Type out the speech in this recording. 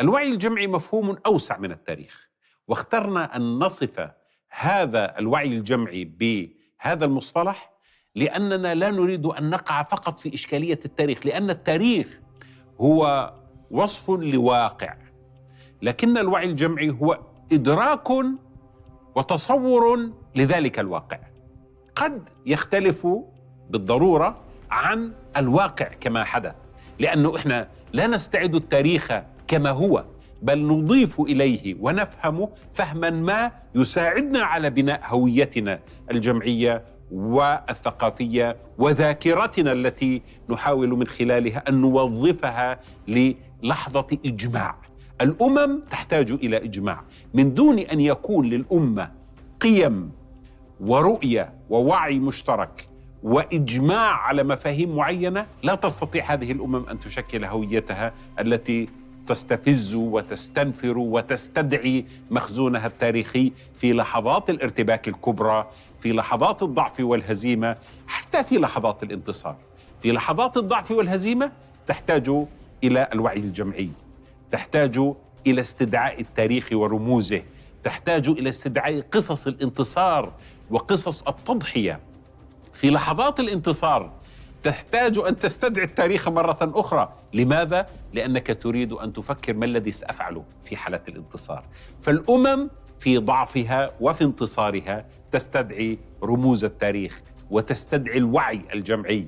الوعي الجمعي مفهوم أوسع من التاريخ، واخترنا أن نصف هذا الوعي الجمعي بهذا المصطلح لأننا لا نريد أن نقع فقط في إشكالية التاريخ، لأن التاريخ هو وصف لواقع، لكن الوعي الجمعي هو إدراك وتصور لذلك الواقع، قد يختلف بالضرورة عن الواقع كما حدث، لأنه إحنا لا نستعد التاريخ كما هو، بل نضيف إليه ونفهم فهما ما يساعدنا على بناء هويتنا الجمعية والثقافية وذاكرتنا التي نحاول من خلالها أن نوظفها للحظة إجماع. الأمم تحتاج إلى إجماع، من دون أن يكون للأمة قيم ورؤية ووعي مشترك وإجماع على مفاهيم معينة لا تستطيع هذه الأمم أن تشكل هويتها التي تستفز وتستنفر وتستدعي مخزونها التاريخي في لحظات الارتباك الكبرى، في لحظات الضعف والهزيمة، حتى في لحظات الانتصار. في لحظات الضعف والهزيمة تحتاج إلى الوعي الجمعي، تحتاج إلى استدعاء التاريخ ورموزه، تحتاج إلى استدعاء قصص الانتصار وقصص التضحية. في لحظات الانتصار تحتاج أن تستدعي التاريخ مرة أخرى. لماذا؟ لأنك تريد أن تفكر ما الذي سأفعله في حالة الانتصار. فالأمم في ضعفها وفي انتصارها تستدعي رموز التاريخ وتستدعي الوعي الجمعي.